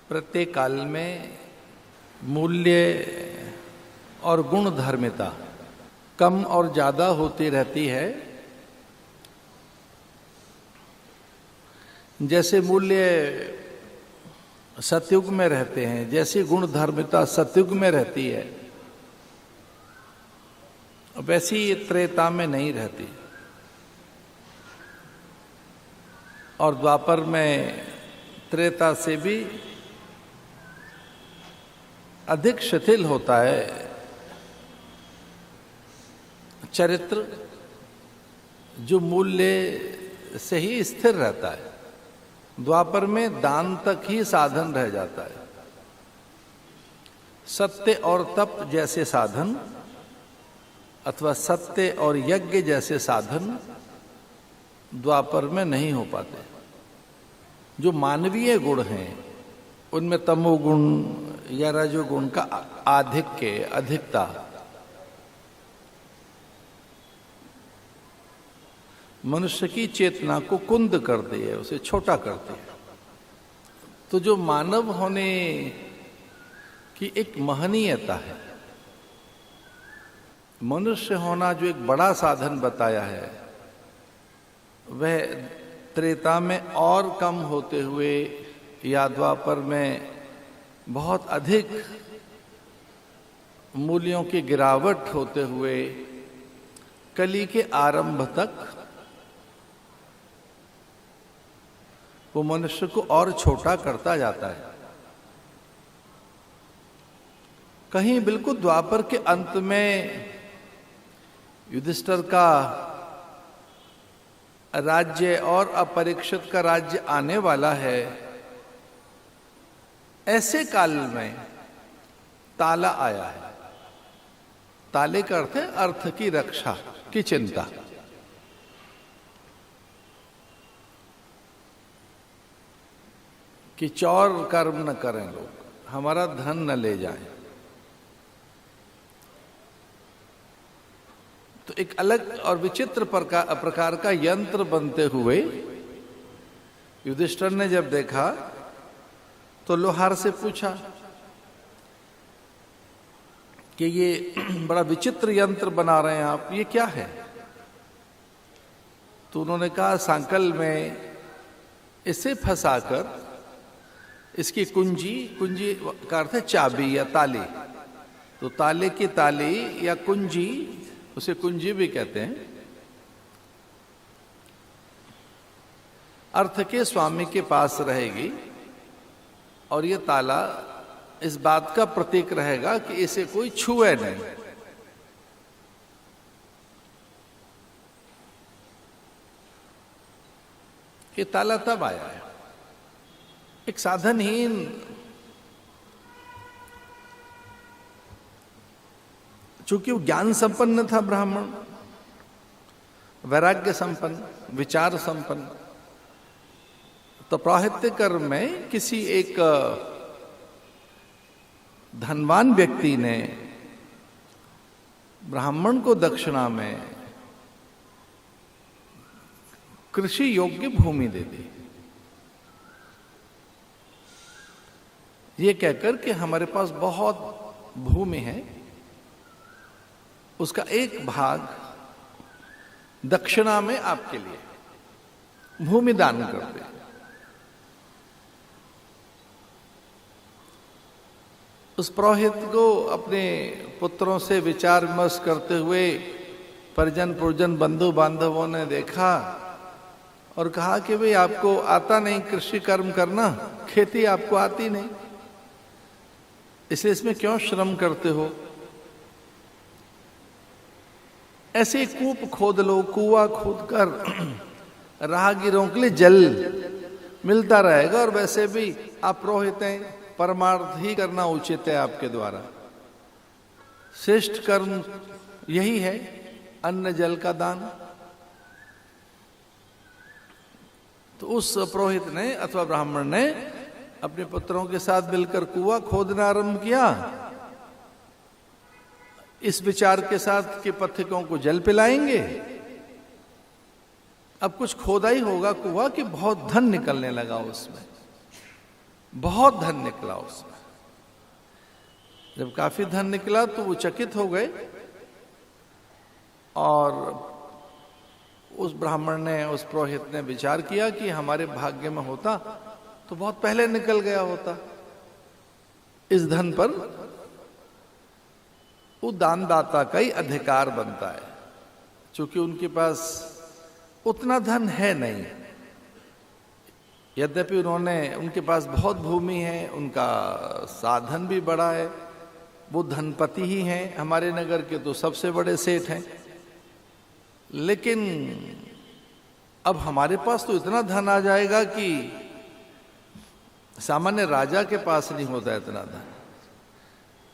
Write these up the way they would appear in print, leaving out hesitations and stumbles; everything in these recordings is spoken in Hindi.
प्रत्येक काल में मूल्य और गुण धर्मिता कम और ज्यादा होती रहती है। जैसे मूल्य सतयुग में रहते हैं, जैसी गुण धर्मिता सतयुग में रहती है, वैसी ये त्रेता में नहीं रहती। और द्वापर में त्रेता से भी अधिक शिथिल होता है चरित्र, जो मूल्य से ही स्थिर रहता है। द्वापर में दान तक ही साधन रह जाता है। सत्य और तप जैसे साधन अथवा सत्य और यज्ञ जैसे साधन द्वापर में नहीं हो पाते। जो मानवीय गुण हैं उनमें तमोगुण या रजोगुण का आधिक्य, अधिकता, मनुष्य की चेतना को कुंद करती है, उसे छोटा करती है। तो जो मानव होने की एक महनीयता है, मनुष्य होना जो एक बड़ा साधन बताया है, वह त्रेता में और कम होते हुए या द्वापर में बहुत अधिक मूल्यों की गिरावट होते हुए कली के आरंभ तक वो मनुष्य को और छोटा करता जाता है। कहीं बिल्कुल द्वापर के अंत में युधिष्ठिर का राज्य और अपरीक्षित का राज्य आने वाला है। ऐसे काल में ताला आया है। ताले का अर्थ है अर्थ की रक्षा की चिंता। कि चौर कर्म न करें लोग, हमारा धन न ले जाएं। तो एक अलग और विचित्र प्रकार का यंत्र बनते हुए युधिष्ठिर ने जब देखा तो लोहार से पूछा कि ये बड़ा विचित्र यंत्र बना रहे हैं आप, ये क्या है? तो उन्होंने कहा सांकल में इसे फंसाकर इसकी कुंजी का अर्थ है चाबी या ताली, तो ताले की ताली या कुंजी, उसे कुंजी भी कहते हैं, अर्थ के स्वामी के पास रहेगी और ये ताला इस बात का प्रतीक रहेगा कि इसे कोई छुए नहीं। ये ताला तब आया है, एक साधनहीन चूंकि वो ज्ञान संपन्न था ब्राह्मण, वैराग्य संपन्न, विचार संपन्न, तो पौरोहित्य कर्म में किसी एक धनवान व्यक्ति ने ब्राह्मण को दक्षिणा में कृषि योग्य भूमि दे दी, ये कहकर कि हमारे पास बहुत भूमि है, उसका एक भाग दक्षिणा में आपके लिए भूमि दान कर दे। उस पुरोहित को अपने पुत्रों से विचार विमर्श करते हुए परिजन पुरजन बंधु बांधवों ने देखा और कहा कि भाई आपको आता नहीं कृषि कर्म करना, खेती आपको आती नहीं, इसलिए इसमें क्यों श्रम करते हो? ऐसे कूप खोद लो, कुआं खोद कर राहगीरों के लिए जल मिलता रहेगा, और वैसे भी आप पुरोहित हैं, परमार्थ ही करना उचित है आपके द्वारा। श्रेष्ठ कर्म यही है, अन्न जल का दान। तो उस पुरोहित ने अथवा ब्राह्मण ने अपने पुत्रों के साथ मिलकर कुआं खोदना आरंभ किया, इस विचार के साथ कि पथिकों को जल पिलाएंगे। अब कुछ खोदा ही होगा कुआं कि बहुत धन निकलने लगा उसमें। बहुत धन निकला उसमें। जब काफी धन निकला तो वो चकित हो गए और उस ब्राह्मण ने, उस पुरोहित ने विचार किया कि हमारे भाग्य में होता तो बहुत पहले निकल गया होता। इस धन पर वो दानदाता का ही अधिकार बनता है, क्योंकि उनके पास उतना धन है नहीं। यद्यपि उनके पास बहुत भूमि है, उनका साधन भी बड़ा है, वो धनपति ही हैं, हमारे नगर के तो सबसे बड़े सेठ हैं। लेकिन अब हमारे पास तो इतना धन आ जाएगा कि सामान्य राजा के पास नहीं होता इतना धन।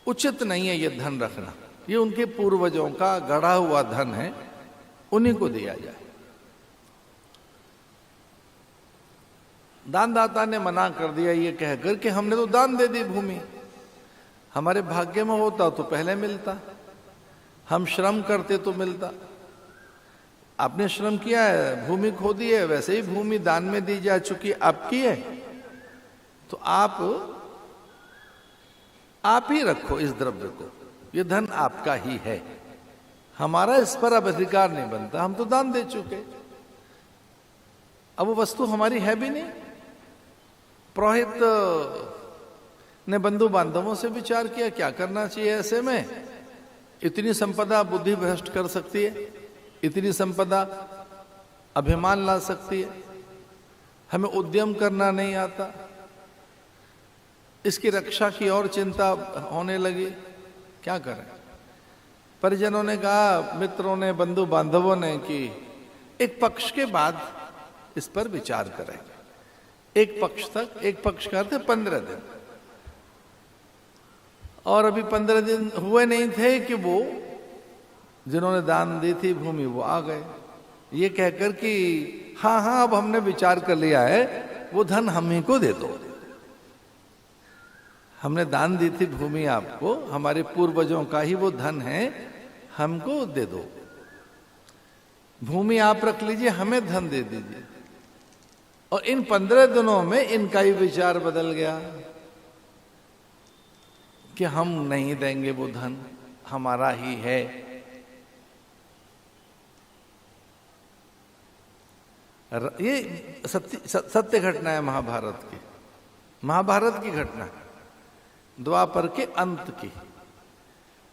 उचित नहीं है ये धन रखना, ये उनके पूर्वजों का गढ़ा हुआ धन है, उन्हीं को दिया जाए। दानदाता ने मना कर दिया ये कहकर कि हमने तो दान दे दी भूमि, हमारे भाग्य में होता तो पहले मिलता, हम श्रम करते तो मिलता। आपने श्रम किया है, भूमि खोदी है, वैसे ही भूमि दान में दी जा चुकी, आपकी है, तो आप ही रखो इस द्रव्य को, ये धन आपका ही है, हमारा इस पर अब अधिकार नहीं बनता, हम तो दान दे चुके। अब वो वस्तु हमारी है भी नहीं। पुरोहित ने बंधु बांधवों से विचार किया क्या करना चाहिए ऐसे में। इतनी संपदा बुद्धि भ्रष्ट कर सकती है, इतनी संपदा अभिमान ला सकती है, हमें उद्यम करना नहीं आता, इसकी रक्षा की और चिंता होने लगी, क्या करें। परिजनों ने कहा, मित्रों ने, बंधु बांधवों ने, कि एक पक्ष के बाद इस पर विचार करें। एक पक्ष तक, एक पक्ष का अर्थ 15 दिन, और अभी 15 दिन हुए नहीं थे कि वो जिन्होंने दान दी थी भूमि वो आ गए, ये कहकर कि हाँ अब हमने विचार कर लिया है, वो धन हम ही को दे दो, हमने दान दी थी भूमि आपको, हमारे पूर्वजों का ही वो धन है, हमको दे दो, भूमि आप रख लीजिए, हमें धन दे दीजिए। और इन 15 दिनों में इनका ही विचार बदल गया कि हम नहीं देंगे वो धन, हमारा ही है। ये सत्य घटना है महाभारत की, महाभारत की घटना, द्वापर के अंत की,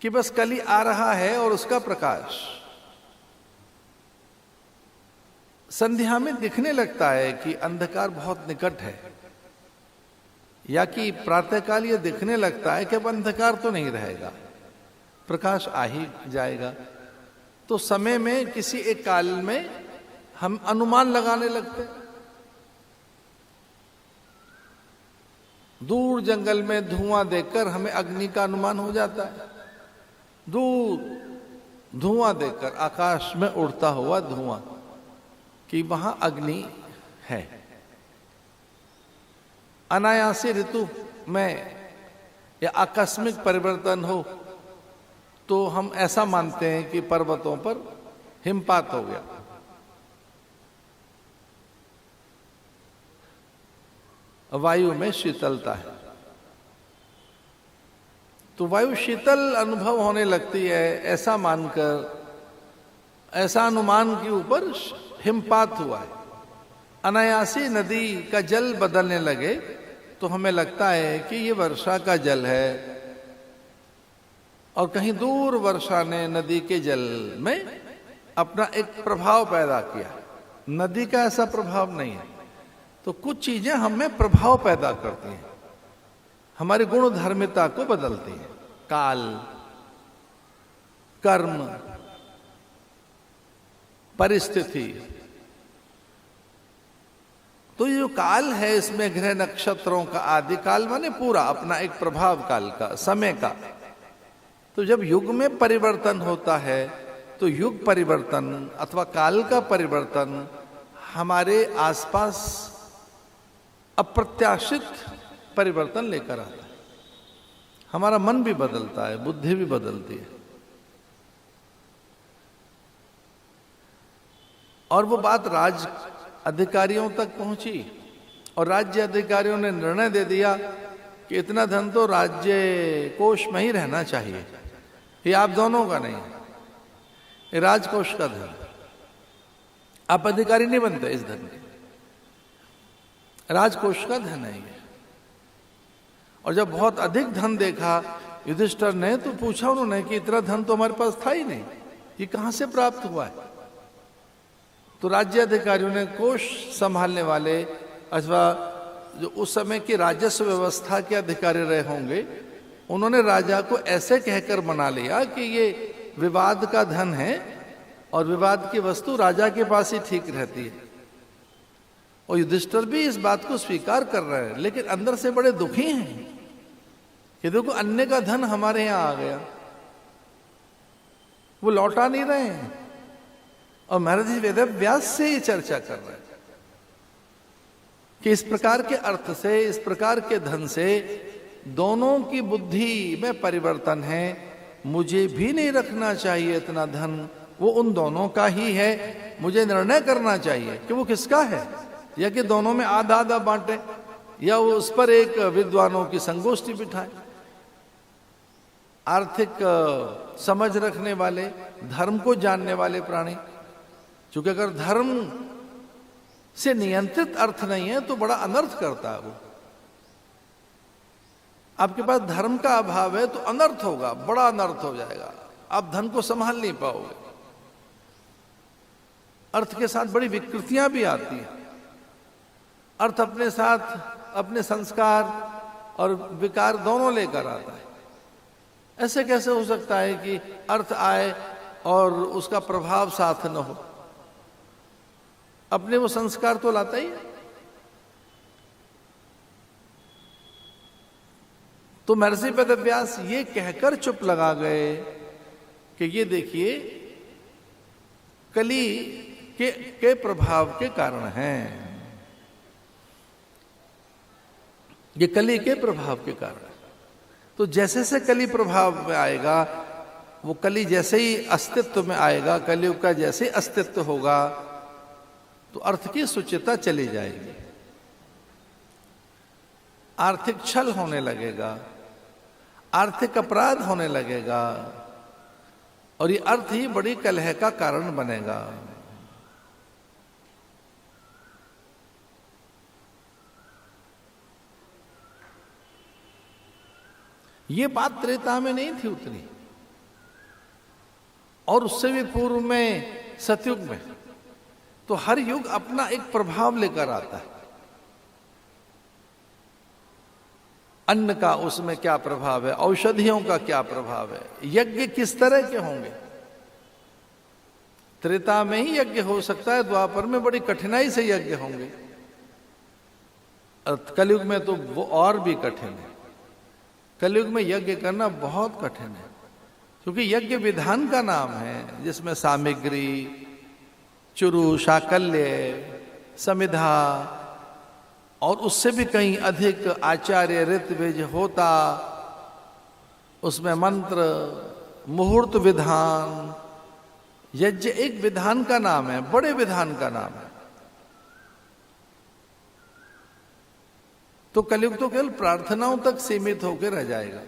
कि बस कली आ रहा है और उसका प्रकाश संध्या में दिखने लगता है कि अंधकार बहुत निकट है, या कि प्रातःकाल ये दिखने लगता है कि अब अंधकार तो नहीं रहेगा, प्रकाश आ ही जाएगा। तो समय में किसी एक काल में हम अनुमान लगाने लगते, दूर जंगल में धुआं देखकर हमें अग्नि का अनुमान हो जाता है, दूर धुआं देखकर आकाश में उड़ता हुआ धुआं कि वहां अग्नि है। अनायासी ऋतु में या आकस्मिक परिवर्तन हो तो हम ऐसा मानते हैं कि पर्वतों पर हिमपात हो गया, वायु में शीतलता है, तो वायु शीतल अनुभव होने लगती है, ऐसा मानकर, ऐसा अनुमान के ऊपर हिमपात हुआ है। अनायासी नदी का जल बदलने लगे तो हमें लगता है कि ये वर्षा का जल है, और कहीं दूर वर्षा ने नदी के जल में अपना एक प्रभाव पैदा किया। नदी का ऐसा प्रभाव नहीं है, तो कुछ चीजें हमें प्रभाव पैदा करती हैं, हमारी गुण धर्मिता को बदलती हैं, काल, कर्म, परिस्थिति। तो ये जो काल है, इसमें ग्रह नक्षत्रों का आदि काल माने पूरा अपना एक प्रभाव काल का, समय का। तो जब युग में परिवर्तन होता है तो युग परिवर्तन अथवा काल का परिवर्तन हमारे आसपास अप्रत्याशित परिवर्तन लेकर आता है, हमारा मन भी बदलता है, बुद्धि भी बदलती है। और वो बात राज अधिकारियों तक पहुंची और राज्य अधिकारियों ने निर्णय दे दिया कि इतना धन तो राज्य कोष में ही रहना चाहिए, ये आप दोनों का नहीं, ये राजकोष का धन, आप अधिकारी नहीं बनते इस धन के, राजकोष का धन है ये। और जब बहुत अधिक धन देखा युधिष्ठिर ने तो पूछा उन्होंने कि इतना धन तो हमारे पास था ही नहीं, ये कहां से प्राप्त हुआ है? तो राज्य अधिकारियों ने कोष संभालने वाले अथवा जो उस समय की राजस्व व्यवस्था के अधिकारी रहे होंगे, उन्होंने राजा को ऐसे कहकर मना लिया कि ये विवाद का धन है और विवाद की वस्तु राजा के पास ही ठीक रहती है। और युधिष्ठिर भी इस बात को स्वीकार कर रहे हैं, लेकिन अंदर से बड़े दुखी हैं कि देखो अन्य का धन हमारे यहां आ गया, वो लौटा नहीं रहे हैं। और महर्षि वेदव्यास से ये चर्चा कर रहे हैं कि इस प्रकार के अर्थ से, इस प्रकार के धन से दोनों की बुद्धि में परिवर्तन है। मुझे भी नहीं रखना चाहिए इतना धन, वो उन दोनों का ही है। मुझे निर्णय करना चाहिए कि वो किसका है, या कि दोनों में आधा आधा बांटे, या वो उस पर एक विद्वानों की संगोष्ठी बिठाए। आर्थिक समझ रखने वाले, धर्म को जानने वाले प्राणी, क्योंकि अगर धर्म से नियंत्रित अर्थ नहीं है तो बड़ा अनर्थ करता है वो। आपके पास धर्म का अभाव है तो अनर्थ होगा, बड़ा अनर्थ हो जाएगा, आप धन को संभाल नहीं पाओगे। अर्थ के साथ बड़ी विकृतियां भी आती हैं। अर्थ अपने साथ अपने संस्कार और विकार दोनों लेकर आता है। ऐसे कैसे हो सकता है कि अर्थ आए और उसका प्रभाव साथ न हो? अपने वो संस्कार तो लाता ही है। तो महर्षि वेदव्यास ये कहकर चुप लगा गए कि ये देखिए कली के प्रभाव के कारण हैं, ये कली के प्रभाव के कारण। तो जैसे से कली प्रभाव में आएगा, वो कली जैसे ही अस्तित्व में आएगा, कलियुग का जैसे ही अस्तित्व होगा, तो अर्थ की सुचिता चली जाएगी, आर्थिक छल होने लगेगा, आर्थिक अपराध होने लगेगा, और ये अर्थ ही बड़ी कलह का कारण बनेगा। ये बात त्रेता में नहीं थी उतनी, और उससे भी पूर्व में सतयुग में। तो हर युग अपना एक प्रभाव लेकर आता है। अन्न का उसमें क्या प्रभाव है, औषधियों का क्या प्रभाव है, यज्ञ किस तरह के होंगे। त्रेता में ही यज्ञ हो सकता है, द्वापर में बड़ी कठिनाई से यज्ञ होंगे, कलयुग में तो वो और भी कठिन है। कलयुग में यज्ञ करना बहुत कठिन है, क्योंकि यज्ञ विधान का नाम है, जिसमें सामग्री, चुरु, शाकल्य, समिधा और उससे भी कहीं अधिक आचार्य, ऋत्विज, होता, उसमें मंत्र, मुहूर्त विधान। यज्ञ एक विधान का नाम है, बड़े विधान का नाम है। तो कलयुग तो केवल प्रार्थनाओं तक सीमित होकर रह जाएगा।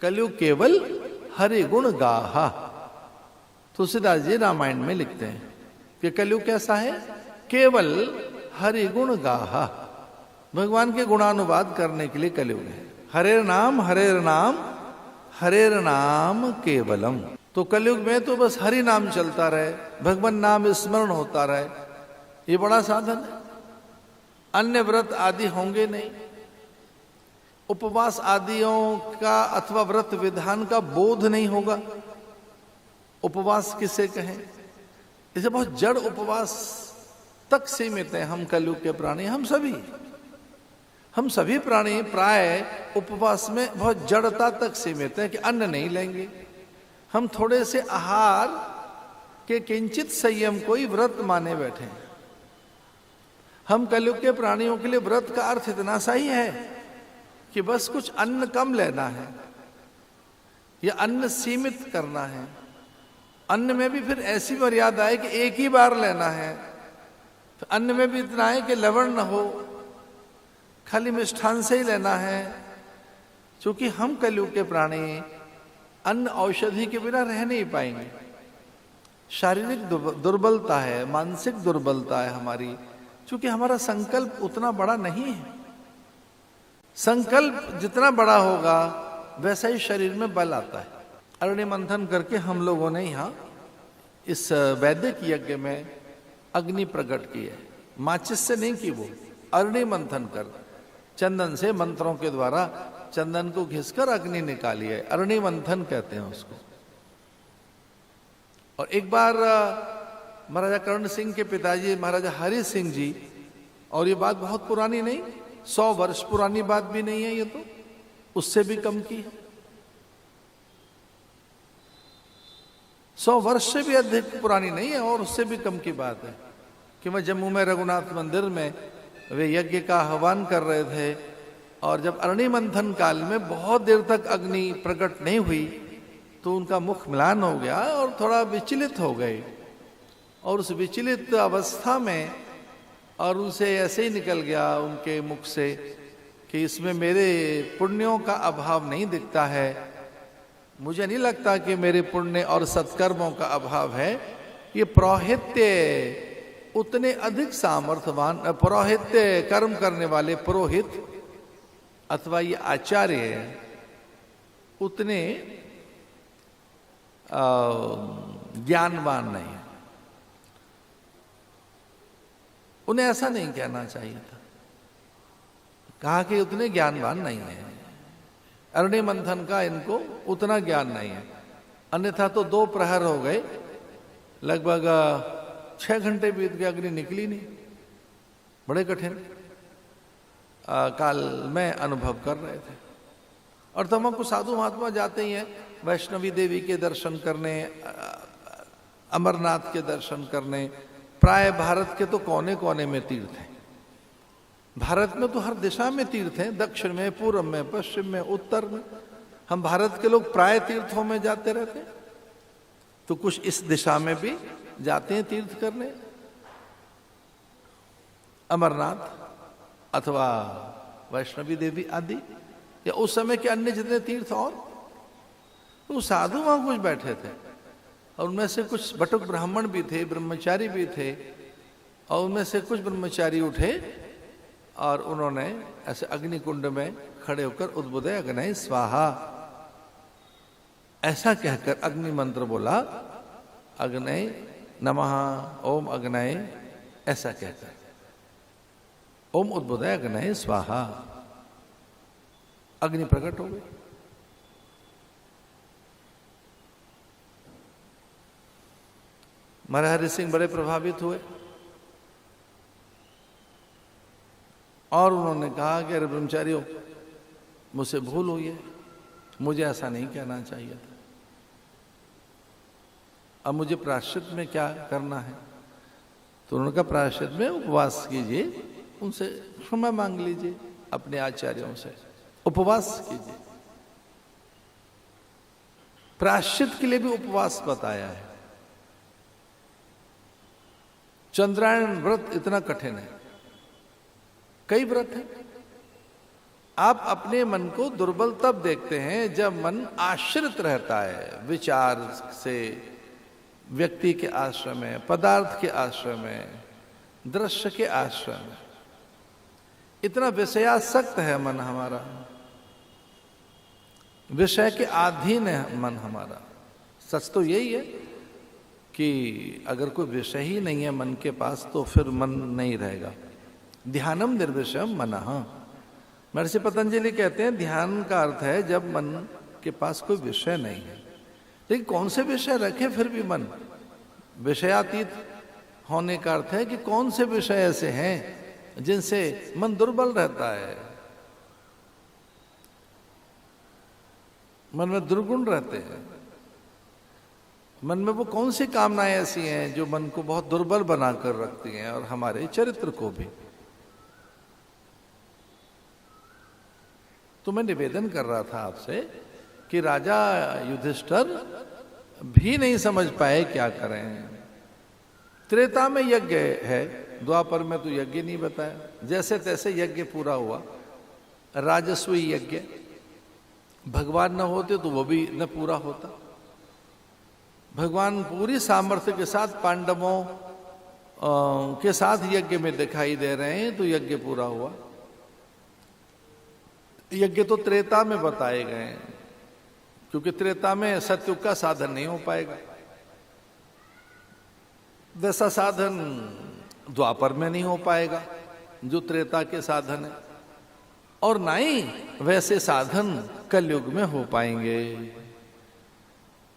कलयुग केवल हरि गुण गाहा। तुलसीदास जी रामायण में लिखते हैं कि कलयुग कैसा है, केवल हरि गुण गाहा। भगवान के गुणानुवाद करने के लिए कलयुग है। हरेर नाम हरेर नाम हरेर नाम केवलम। तो कलयुग में तो बस हरि नाम चलता रहे, भगवान नाम स्मरण होता रहे, ये बड़ा साधन है। अन्य व्रत आदि होंगे नहीं, उपवास आदियों का अथवा व्रत विधान का बोध नहीं होगा। उपवास किसे कहें, इसे बहुत जड़ उपवास तक सीमित हैं हम कलयुग के प्राणी। हम सभी प्राणी प्राय उपवास में बहुत जड़ता तक सीमित हैं कि अन्न नहीं लेंगे। हम थोड़े से आहार के किंचित संयम को ही व्रत माने बैठे हैं। हम कलयुग के प्राणियों के लिए व्रत का अर्थ इतना सा ही है कि बस कुछ अन्न कम लेना है या अन्न सीमित करना है। अन्न में भी फिर ऐसी मर्यादा है कि एक ही बार लेना है, अन्न में भी इतना है कि लवण न हो, खाली मिष्ठान से ही लेना है। क्योंकि हम कलयुग के प्राणी अन्न औषधि के बिना रह नहीं पाएंगे। शारीरिक दुर्बलता है, मानसिक दुर्बलता है हमारी, क्योंकि हमारा संकल्प उतना बड़ा नहीं है। संकल्प जितना बड़ा होगा वैसा ही शरीर में बल आता है। अरण्य मंथन करके हम लोगों ने यहाँ इस वैदिक यज्ञ में अग्नि प्रकट की है। माचिस से नहीं की, वो अरण्य मंथन कर चंदन से मंत्रों के द्वारा चंदन को घिसकर अग्नि निकाली है। अरण्य मंथन कहते हैं उसको। और एक बार महाराजा कर्ण सिंह के पिताजी महाराजा हरि सिंह जी, और ये बात बहुत पुरानी नहीं, 100 वर्ष पुरानी बात भी नहीं है, ये तो उससे भी कम की है। 100 वर्ष से भी अधिक पुरानी नहीं है, और उससे भी कम की बात है कि मैं जम्मू में रघुनाथ मंदिर में वे यज्ञ का आह्वान कर रहे थे, और जब अरण्य मंथन काल में बहुत देर तक अग्नि प्रकट नहीं हुई तो उनका मुख म्लान हो गया और थोड़ा विचलित हो गए। और उस विचलित अवस्था में और उनसे ऐसे ही निकल गया उनके मुख से कि इसमें मेरे पुण्यों का अभाव नहीं दिखता है, मुझे नहीं लगता कि मेरे पुण्य और सत्कर्मों का अभाव है। ये पौरोहित्य उतने अधिक सामर्थ्यवान, पौरोहित्य कर्म करने वाले पुरोहित अथवा ये आचार्य उतने ज्ञानवान नहीं है। उन्हें ऐसा नहीं कहना चाहिए था, कहा कि उतने ज्ञानवान नहीं है। अरण्य मंथन का इनको उतना ज्ञान नहीं है, अन्यथा तो 2 प्रहर हो गए, लगभग 6 घंटे बीत गए, अग्नि निकली नहीं। बड़े कठिन काल में अनुभव कर रहे थे। और तो हमको साधु महात्मा जाते ही हैं वैष्णवी देवी के दर्शन करने, अमरनाथ के दर्शन करने। प्राय भारत के तो कोने कोने में तीर्थ हैं। भारत में तो हर दिशा में तीर्थ हैं, दक्षिण में, पूर्व में, पश्चिम में, उत्तर में। हम भारत के लोग प्राय तीर्थों में जाते रहते हैं, तो कुछ इस दिशा में भी जाते हैं तीर्थ करने, अमरनाथ अथवा वैष्णवी देवी आदि, या उस समय के अन्य जितने तीर्थ। और तो साधु वहां कुछ बैठे थे, और उनमें से कुछ बटुक ब्राह्मण भी थे, ब्रह्मचारी भी थे, और उनमें से कुछ ब्रह्मचारी उठे और उन्होंने ऐसे अग्निकुंड में खड़े होकर उद्बुदय अग्नय स्वाहा ऐसा कहकर अग्नि मंत्र बोला, अग्नय नमः ओम अग्नय, ऐसा कहकर ओम उद्बुदय अग्नय स्वाहा, अग्नि प्रकट हो गई। महाराज हरि सिंह बड़े प्रभावित हुए और उन्होंने कहा कि अरे ब्रह्मचारियों, मुझसे भूल हुई है, मुझे ऐसा नहीं कहना चाहिए था। अब मुझे प्रायश्चित में क्या करना है? तो उन्होंने कहा प्रायश्चित में उपवास कीजिए, उनसे क्षमा मांग लीजिए, अपने आचार्यों से उपवास कीजिए। प्रायश्चित के लिए भी उपवास बताया है। चंद्रायण व्रत इतना कठिन है, कई व्रत हैं। आप अपने मन को दुर्बल तब देखते हैं जब मन आश्रित रहता है विचार से, व्यक्ति के आश्रय में, पदार्थ के आश्रय में, दृश्य के आश्रय में। इतना विषयासक्त है मन हमारा, विषय के अधीन है मन हमारा। सच तो यही है कि अगर कोई विषय ही नहीं है मन के पास तो फिर मन नहीं रहेगा। ध्यानम निर्विषयम मनः। महर्षि पतंजलि कहते हैं ध्यान का अर्थ है जब मन के पास कोई विषय नहीं है। लेकिन कौन से विषय रखे फिर भी मन? विषयातीत होने का अर्थ है कि कौन से विषय ऐसे हैं जिनसे मन दुर्बल रहता है, मन में दुर्गुण रहते हैं। मन में वो कौन सी कामनाएं ऐसी हैं जो मन को बहुत दुर्बल बनाकर रखती हैं और हमारे चरित्र को भी। तो मैं निवेदन कर रहा था आपसे कि राजा युधिष्ठिर भी नहीं समझ पाए क्या करें। त्रेता में यज्ञ है, द्वापर में तो यज्ञ नहीं बताया, जैसे तैसे यज्ञ पूरा हुआ, राजस्वी यज्ञ। भगवान न होते तो वो भी न पूरा होता। भगवान पूरी सामर्थ्य के साथ पांडवों के साथ यज्ञ में दिखाई दे रहे हैं, तो यज्ञ पूरा हुआ। यज्ञ तो त्रेता में बताए गए हैं, क्योंकि त्रेता में सत्युग का साधन नहीं हो पाएगा, वैसा साधन द्वापर में नहीं हो पाएगा जो त्रेता के साधन है, और ना ही वैसे साधन कलयुग में हो पाएंगे।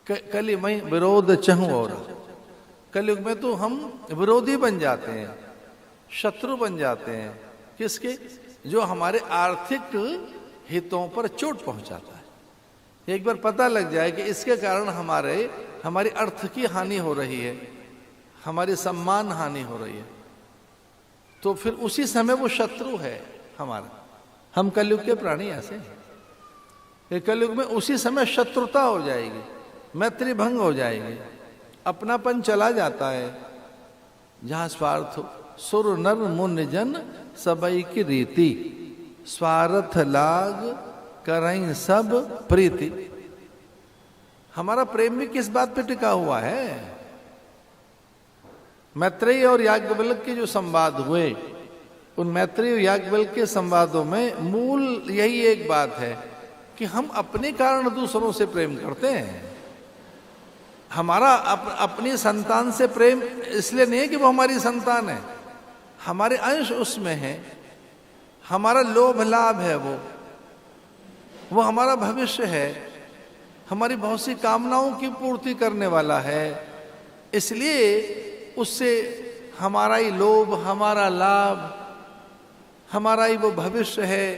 कली में विरोध चहु, और कलयुग में तो हम विरोधी बन जाते हैं, शत्रु बन जाते हैं। किसके? जो हमारे आर्थिक हितों पर चोट पहुंचाता है। एक बार पता लग जाए कि इसके कारण हमारी अर्थ की हानि हो रही है, हमारी सम्मान हानि हो रही है, तो फिर उसी समय वो शत्रु है हमारा। हम कलयुग के प्राणी ऐसे हैं, कलयुग में उसी समय शत्रुता हो जाएगी, मैत्री भंग हो जाएगी, अपनापन चला जाता है। जहां स्वार्थ हो, सुर नर मुनि जन सबई की रीति, स्वार्थ लाग करई सब प्रीति। हमारा प्रेम भी किस बात पे टिका हुआ है? मैत्रेयी और याज्ञवल्क्य के जो संवाद हुए, उन मैत्रेयी और याज्ञवल्क्य के संवादों में मूल यही एक बात है कि हम अपने कारण दूसरों से प्रेम करते हैं। हमारा अपनी संतान से प्रेम इसलिए नहीं है कि वो हमारी संतान है, हमारे अंश उसमें है, हमारा लोभ लाभ है, वो हमारा भविष्य है, हमारी बहुत सी कामनाओं की पूर्ति करने वाला है। इसलिए उससे हमारा ही लोभ, हमारा लाभ, हमारा ही वो भविष्य है।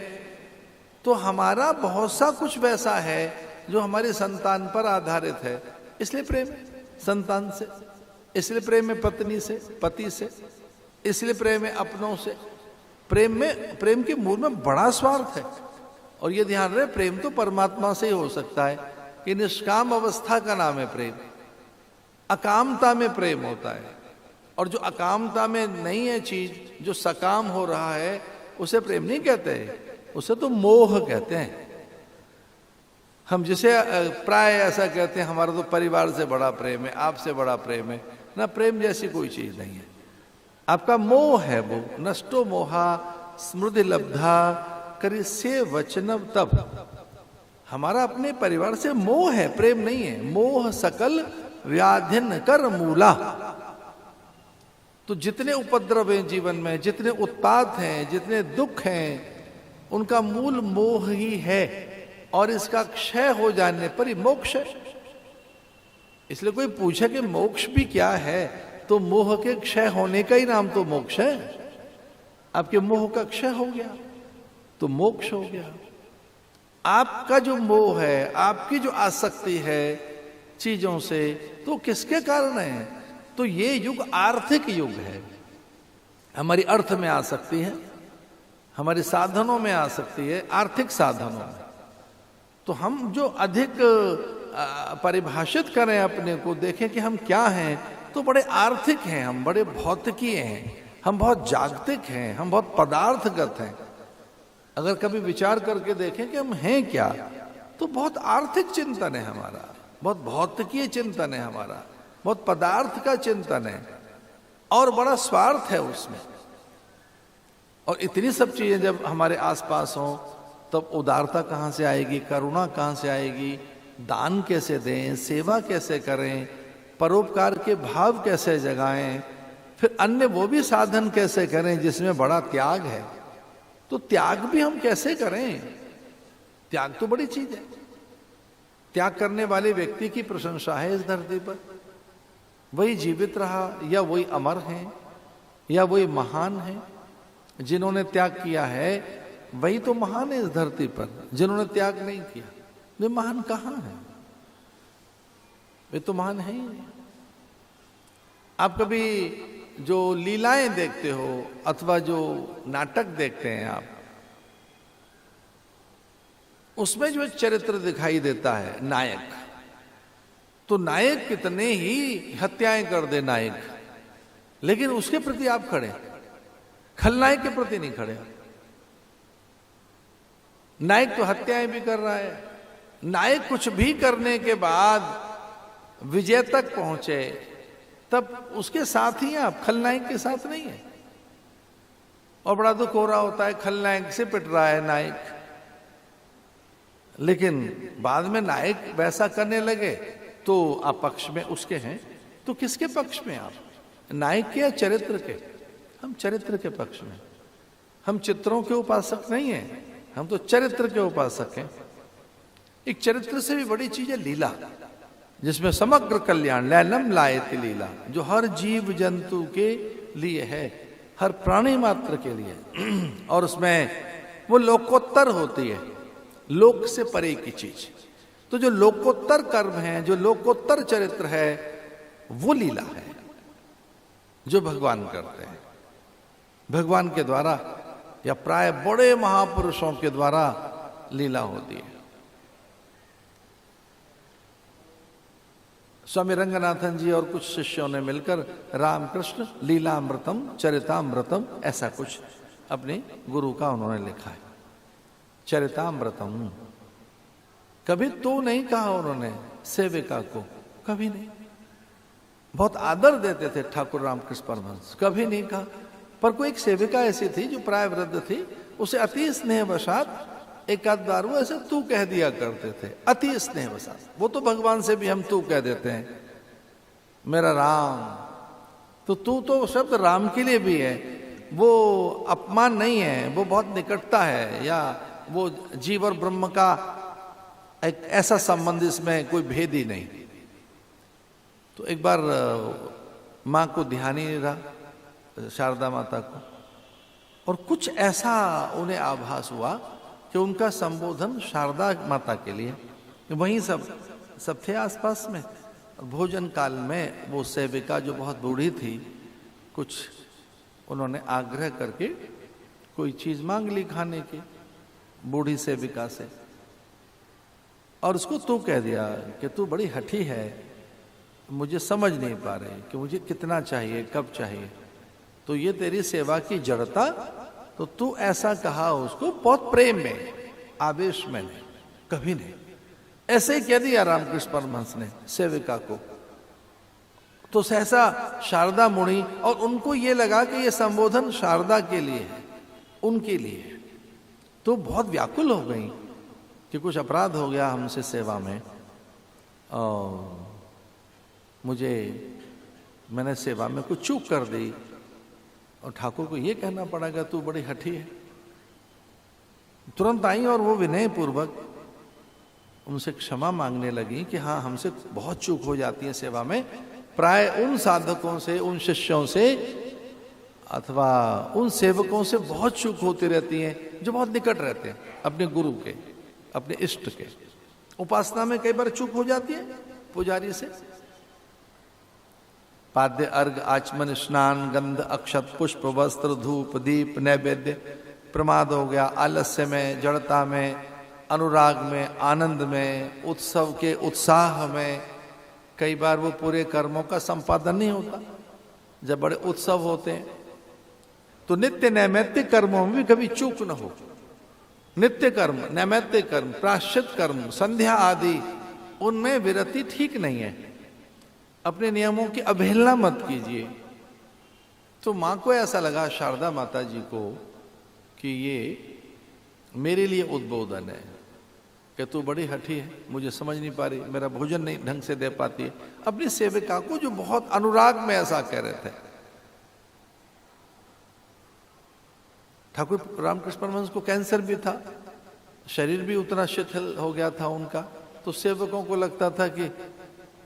तो हमारा बहुत सा कुछ वैसा है जो हमारी संतान पर आधारित है। इसलिए प्रेम संतान से, इसलिए प्रेम है पत्नी से, पति से, इसलिए प्रेम है अपनों से। प्रेम के मूल में बड़ा स्वार्थ है। और ये ध्यान रहे, प्रेम तो परमात्मा से ही हो सकता है कि निष्काम अवस्था का नाम है प्रेम। अकामता में प्रेम होता है, और जो अकामता में नहीं है चीज, जो सकाम हो रहा है, उसे प्रेम नहीं कहते, उसे तो मोह कहते हैं। हम जिसे प्राय ऐसा कहते हैं, हमारा तो परिवार से बड़ा प्रेम है, आपसे बड़ा प्रेम है ना। प्रेम जैसी कोई चीज नहीं है, आपका मोह है। वो नष्टो मोहा स्मृति लब्धा करी से वचनव तब। हमारा अपने परिवार से मोह है, प्रेम नहीं है। मोह सकल व्याधिन कर मूला। तो जितने उपद्रव हैं जीवन में, जितने उत्पात हैं, जितने दुख हैं, उनका मूल मोह ही है, और इसका क्षय हो जाने पर ही मोक्ष है। इसलिए कोई पूछे कि मोक्ष भी क्या है, तो मोह के क्षय होने का ही नाम तो मोक्ष है। आपके मोह का क्षय हो गया तो मोक्ष हो गया। आपका जो मोह है, आपकी जो आसक्ति है चीजों से, तो किसके कारण है? तो ये युग आर्थिक युग है। हमारी अर्थ में आसक्ति है, हमारे साधनों में आसक्ति है, आर्थिक साधनों में। तो हम जो अधिक परिभाषित करें अपने को, देखें कि हम क्या हैं, तो बड़े आर्थिक हैं, हम बड़े भौतिकीय हैं, हम बहुत जागतिक हैं, हम बहुत पदार्थगत हैं। अगर कभी विचार करके देखें कि हम हैं क्या, तो बहुत आर्थिक चिंतन है हमारा, बहुत भौतिकीय चिंतन है हमारा, बहुत पदार्थ का चिंतन है, और बड़ा स्वार्थ है उसमें। और इतनी सब चीजें जब हमारे आसपास हों, तब उदारता कहाँ से आएगी, करुणा कहाँ से आएगी, दान कैसे दें, सेवा कैसे करें, परोपकार के भाव कैसे जगाएं, फिर अन्य वो भी साधन कैसे करें जिसमें बड़ा त्याग है। तो त्याग भी हम कैसे करें? त्याग तो बड़ी चीज है। त्याग करने वाले व्यक्ति की प्रशंसा है इस धरती पर। वही जीवित रहा, या वही अमर है, या वही महान है। जिन्होंने त्याग किया है वही तो महान है इस धरती पर। जिन्होंने त्याग नहीं किया वे महान कहाँ हैं? वे तो महान है ही नहीं। आप कभी जो लीलाएं देखते हो अथवा जो नाटक देखते हैं आप, उसमें जो चरित्र दिखाई देता है नायक, तो नायक कितने ही हत्याएं कर दे नायक, लेकिन उसके प्रति आप खड़े, खलनायक के प्रति नहीं खड़े। नायक तो हत्याएं भी कर रहा है, नायक कुछ भी करने के बाद विजय तक पहुंचे तब उसके साथ ही आप, खलनायक के साथ नहीं है। और बड़ा दुख हो रहा होता है, खलनायक से पिट रहा है नायक, लेकिन बाद में नायक वैसा करने लगे तो आप पक्ष में उसके हैं। तो किसके पक्ष में आप, नायक के या चरित्र के? हम चरित्र के पक्ष में। हम चित्रों के उपासक नहीं हैं, हम तो चरित्र के उपासक हैं। एक चरित्र से भी बड़ी चीज है लीला, जिसमें समग्र कल्याण, लैलम लायति लीला, जो हर जीव जंतु के लिए है, हर प्राणी मात्र के लिए। और उसमें वो लोकोत्तर होती है, लोक से परे की चीज। तो जो लोकोत्तर कर्म है, जो लोकोत्तर चरित्र है, वो लीला है जो भगवान करते हैं। भगवान के द्वारा या प्राय बड़े महापुरुषों के द्वारा लीला होती है। स्वामी रंगनाथन जी और कुछ शिष्यों ने मिलकर रामकृष्ण लीलामृतम चरितामृतम ऐसा कुछ अपने गुरु का उन्होंने लिखा है। चरितामृतम कभी तो नहीं कहा उन्होंने सेविका को, कभी नहीं। बहुत आदर देते थे ठाकुर रामकृष्ण परमहंस, कभी नहीं कहा। पर कोई एक सेविका ऐसी थी जो प्राय वृद्ध थी, उसे अति स्नेहवशात एक आध बार वो ऐसे तू कह दिया करते थे, अति स्नेहवशात। वो तो भगवान से भी हम तू कह देते हैं, मेरा राम। तो तू तो शब्द राम के लिए भी है, वो अपमान नहीं है, वो बहुत निकटता है, या वो जीव और ब्रह्म का एक ऐसा संबंध, इसमें कोई भेद ही नहीं। तो एक बार माँ को ध्यान ही नहीं रहा, शारदा माता को, और कुछ ऐसा उन्हें आभास हुआ कि उनका संबोधन शारदा माता के लिए, वहीं सब थे आसपास में। भोजन काल में वो सेविका जो बहुत बूढ़ी थी, कुछ उन्होंने आग्रह करके कोई चीज मांग ली खाने की बूढ़ी सेविका से, और उसको तू कह दिया कि तू बड़ी हठी है, मुझे समझ नहीं पा रही कि मुझे कितना चाहिए, कब चाहिए, तो ये तेरी सेवा की जड़ता। तो तू ऐसा कहा उसको बहुत प्रेम में, आवेश में नहीं, कभी नहीं। ऐसे ही कह दिया रामकृष्ण परमहंस ने सेविका को। तो सहसा शारदा मुनि, और उनको ये लगा कि ये संबोधन शारदा के लिए है, उनके लिए है। तो बहुत व्याकुल हो गई कि कुछ अपराध हो गया हमसे सेवा में, और मैंने सेवा में कुछ चूक कर दी, और ठाकुर को ये कहना पड़ेगा तू बड़ी हठी है। तुरंत आई और वो विनय पूर्वक उनसे क्षमा मांगने लगी कि हाँ, हमसे बहुत चूक हो जाती है सेवा में, प्राय उन साधकों से, उन शिष्यों से अथवा उन सेवकों से बहुत चूक होती रहती है जो बहुत निकट रहते हैं अपने गुरु के, अपने इष्ट के। उपासना में कई बार चूक हो जाती है पुजारी से। पाद्य अर्घ आचमन स्नान गंध अक्षत पुष्प वस्त्र धूप दीप नैवेद्य, प्रमाद हो गया आलस्य में, जड़ता में, अनुराग में, आनंद में, उत्सव के उत्साह में। कई बार वो पूरे कर्मों का संपादन नहीं होता। जब बड़े उत्सव होते हैं तो नित्य नैमित्तिक कर्मों में भी कभी चूक न हो। नित्य कर्म, नैमित्तिक कर्म, प्रायश्चित कर्म, संध्या आदि, उनमें विरति ठीक नहीं है। अपने नियमों की अवहेलना मत कीजिए। तो मां को ऐसा लगा, शारदा माता जी को, कि ये मेरे लिए उद्बोधन है कि तू बड़ी हठी है, मुझे समझ नहीं पा रही, मेरा भोजन नहीं ढंग से दे पाती है। अपनी सेविका को जो बहुत अनुराग में ऐसा कह रहे थे। ठाकुर रामकृष्ण परमहंस को कैंसर भी था, शरीर भी उतना शिथिल हो गया था उनका। तो सेवकों को लगता था कि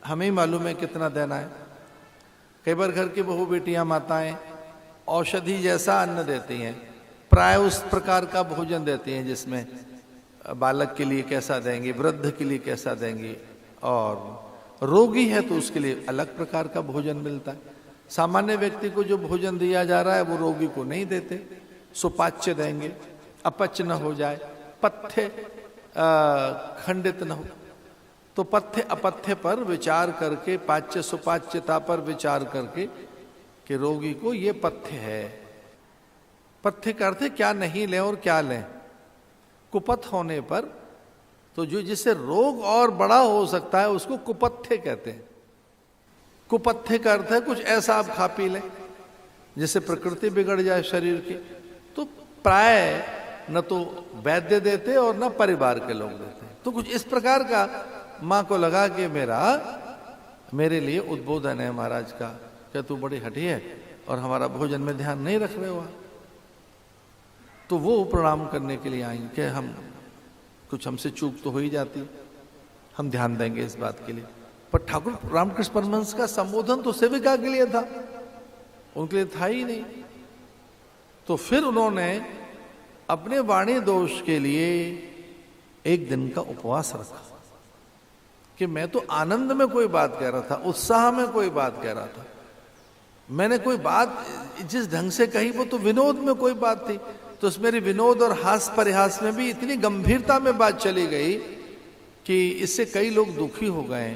हमें ही मालूम है कितना देना है। कई बार घर की बहू बेटियां माताएं औषधि जैसा अन्न देती हैं, प्राय उस प्रकार का भोजन देती हैं जिसमें बालक के लिए कैसा देंगी, वृद्ध के लिए कैसा देंगी, और रोगी है तो उसके लिए अलग प्रकार का भोजन मिलता है। सामान्य व्यक्ति को जो भोजन दिया जा रहा है वो रोगी को नहीं देते। सुपाच्य देंगे, अपच्य न हो जाए, पथ्य खंडित न हो। तो पथ्य अपथ्य पर विचार करके, पाच्य सुपाच्यता पर विचार करके कि रोगी को ये पथ्य है, पथ्य का अर्थ है क्या नहीं लें और क्या लें। कुपथ होने पर तो जो जिससे रोग और बड़ा हो सकता है उसको कुपथ्य कहते हैं। कुपथ्य का अर्थ है कुछ ऐसा आप खा पी लें जिससे प्रकृति बिगड़ जाए शरीर की। तो प्राय न तो वैद्य देते और न परिवार के लोग देते। तो कुछ इस प्रकार का माँ को लगा कि मेरे लिए उद्बोधन है महाराज का, क्या तू बड़ी हठी है और हमारा भोजन में ध्यान नहीं रख रहे हो। तो वो प्रणाम करने के लिए आई कि हम कुछ हमसे चूक तो हो ही जाती, हम ध्यान देंगे इस बात के लिए। पर ठाकुर रामकृष्ण परमहंस का संबोधन तो सेविका के लिए था, उनके लिए था ही नहीं। तो फिर उन्होंने अपने वाणी दोष के लिए एक दिन का उपवास रखा कि मैं तो आनंद में कोई बात कह रहा था, उत्साह में कोई बात कह रहा था। मैंने कोई बात जिस ढंग से कही वो तो विनोद में कोई बात थी, तो उस मेरे विनोद और हास परिहास में भी इतनी गंभीरता में बात चली गई कि इससे कई लोग दुखी हो गए।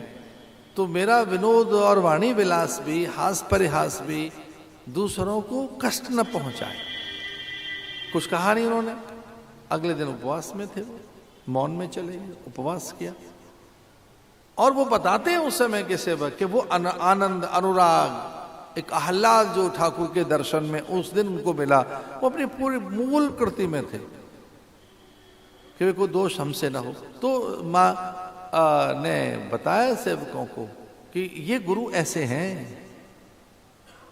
तो मेरा विनोद और वाणी विलास भी, हास परिहास भी दूसरों को कष्ट न पहुंचाए। कुछ कहा नहीं उन्होंने। अगले दिन उपवास में थे, वो मौन में चले गए, उपवास किया। और वो बताते हैं उस समय के सेवक कि वो आनंद, अनुराग, एक आह्लाद जो ठाकुर के दर्शन में उस दिन उनको मिला, वो अपनी पूरी मूल कृति में थे कि कोई दोष हमसे ना हो। तो माँ ने बताया सेवकों को कि ये गुरु ऐसे हैं,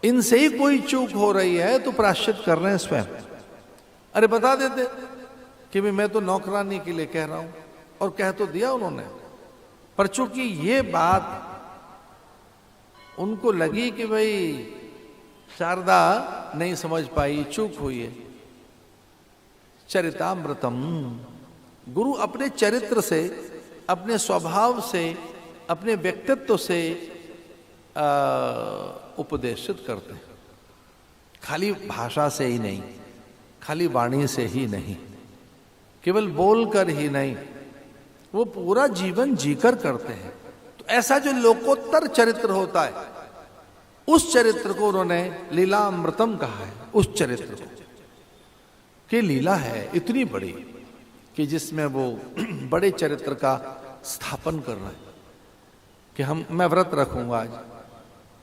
इनसे ही कोई चूक हो रही है तो प्रायश्चित कर रहे हैं स्वयं। अरे बता देते कि मैं तो नौकरानी के लिए कह रहा हूं, और कह तो दिया उन्होंने, पर चूंकि ये बात उनको लगी कि भाई शारदा नहीं समझ पाई, चूक हुई है। चरितामृतम, गुरु अपने चरित्र से, अपने स्वभाव से, अपने व्यक्तित्व से उपदेशित करते हैं। खाली भाषा से ही नहीं, खाली वाणी से ही नहीं, केवल बोलकर ही नहीं, वो पूरा जीवन जीकर करते हैं। तो ऐसा जो लोकोत्तर चरित्र होता है, उस चरित्र को उन्होंने लीलामृतम कहा है। उस चरित्र को कि लीला है इतनी बड़ी कि जिसमें वो बड़े चरित्र का स्थापन कर रहे हैं कि मैं व्रत रखूंगा आज,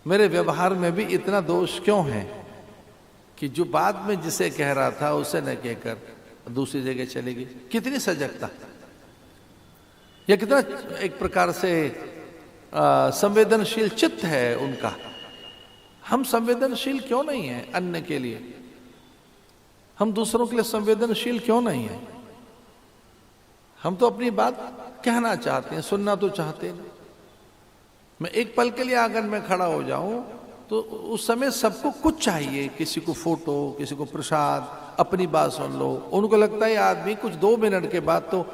मेरे व्यवहार में भी इतना दोष क्यों है कि जो बाद में जिसे कह रहा था उसे न कहकर दूसरी जगह चलेगी। कितनी सजगता, यह कितना एक प्रकार से संवेदनशील चित्त है उनका। हम संवेदनशील क्यों नहीं है अन्य के लिए? हम दूसरों के लिए संवेदनशील क्यों नहीं है? हम तो अपनी बात कहना चाहते हैं, सुनना तो चाहते नहीं। मैं एक पल के लिए आंगन में खड़ा हो जाऊं तो उस समय सबको कुछ चाहिए, किसी को फोटो, किसी को प्रसाद, अपनी बात सुन लो। उनको लगता है आदमी कुछ 2 मिनट के बाद तो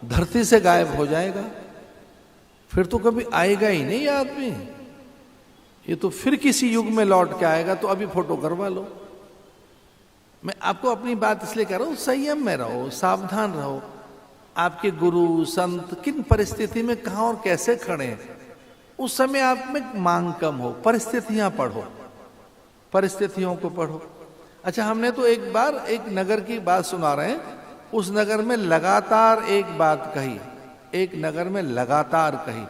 धरती से गायब हो जाएगा, फिर तो कभी आएगा ही नहीं आदमी, ये तो फिर किसी युग में लौट के आएगा, तो अभी फोटो करवा लो। मैं आपको अपनी बात इसलिए कह रहा हूं, संयम में रहो, सावधान रहो। आपके गुरु संत किन परिस्थिति में कहां और कैसे खड़े हैं, उस समय आप में मांग कम हो, परिस्थितियां पढ़ो, परिस्थितियों को पढ़ो। अच्छा, हमने तो एक बार एक नगर की बात सुना रहे हैं, उस नगर में लगातार एक बात कही, एक नगर में लगातार कही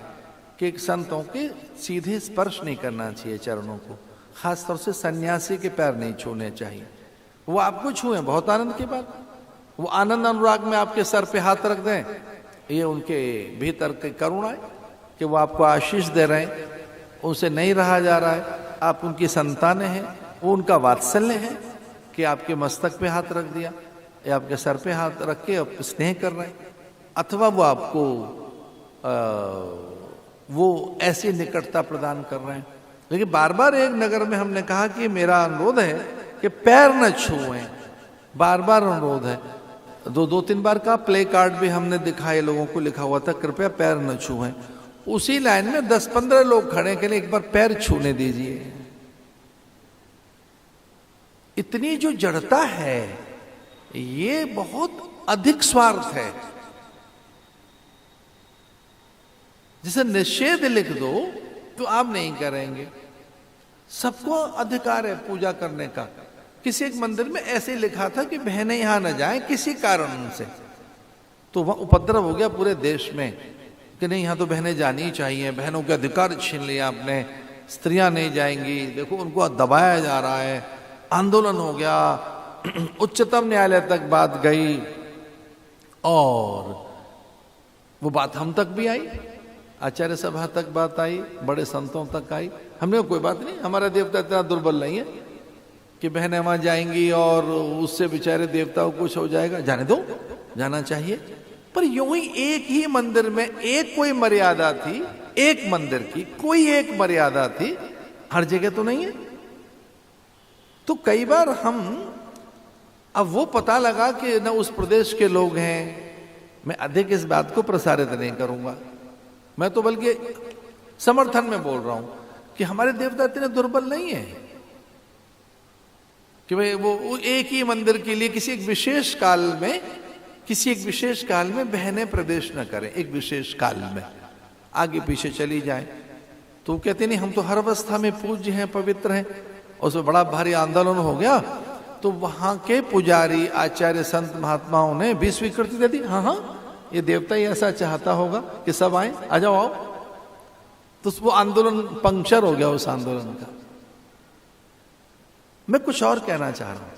कि एक संतों के सीधे स्पर्श नहीं करना चाहिए चरणों को, खासतौर से सन्यासी के पैर नहीं छूने चाहिए। वो आपको छुए बहुत आनंद की बात, वो आनंद अनुराग में आपके सर पे हाथ रख दें, ये उनके भीतर की करुणा है कि वो आपको आशीष दे रहे हैं, उनसे नहीं रहा जा रहा है, आप उनकी संतानें हैं, वो उनका वात्सल्य है कि आपके मस्तक पे हाथ रख दिया या आपके सर पे हाथ रख के स्नेह कर रहे हैं, अथवा वो आपको वो ऐसी निकटता प्रदान कर रहे हैं। लेकिन बार बार एक नगर में हमने कहा कि मेरा अनुरोध है कि पैर न छुएं, बार बार अनुरोध है। 2-3 बार का प्ले कार्ड भी हमने दिखाए, लोगों को लिखा हुआ था कृपया पैर न छुएं। उसी लाइन में 10-15 लोग खड़े के लिए एक बार पैर छूने दीजिए। इतनी जो जड़ता है, ये बहुत अधिक स्वार्थ है। जिसे निषेध लिख दो तो आप नहीं करेंगे। सबको अधिकार है पूजा करने का, किसी एक मंदिर में ऐसे ही लिखा था कि बहनें यहां न जाएं किसी कारण से, तो वह उपद्रव हो गया पूरे देश में कि नहीं, यहां तो बहनें जानी ही चाहिए, बहनों के अधिकार छीन लिया आपने, स्त्रियां नहीं जाएंगी, देखो उनको दबाया जा रहा है। आंदोलन हो गया, उच्चतम न्यायालय तक बात गई और वो बात हम तक भी आई, आचार्य सभा तक बात आई, बड़े संतों तक आई। हमने कोई बात नहीं, हमारा देवता इतना दुर्बल नहीं है कि बहनें वहां जाएंगी और उससे बेचारे देवताओं को कुछ हो जाएगा, जाने दो, जाना चाहिए। पर यूं ही एक ही मंदिर में एक कोई मर्यादा थी, एक मंदिर की कोई एक मर्यादा थी, हर जगह तो नहीं है। तो कई बार हम, अब वो पता लगा कि न उस प्रदेश के लोग हैं, मैं अधिक इस बात को प्रसारित नहीं करूंगा, मैं तो बल्कि समर्थन में बोल रहा हूं कि हमारे देवता इतने दुर्बल नहीं है कि भाई वो एक ही मंदिर के लिए किसी एक विशेष काल में, किसी एक विशेष काल में बहनें प्रवेश न करें, एक विशेष काल में आगे पीछे चली जाएं। तो कहते नहीं, हम तो हर अवस्था में पूज्य हैं, पवित्र हैं। उसमें बड़ा भारी आंदोलन हो गया तो वहां के पुजारी, आचार्य, संत महात्माओं ने भी स्वीकृति दे दी, हाँ हाँ ये देवता ही ऐसा चाहता होगा कि सब आए, आ जाओ आओ। तो वो आंदोलन पंक्चर हो गया उस आंदोलन का। मैं कुछ और कहना चाह रहा हूं,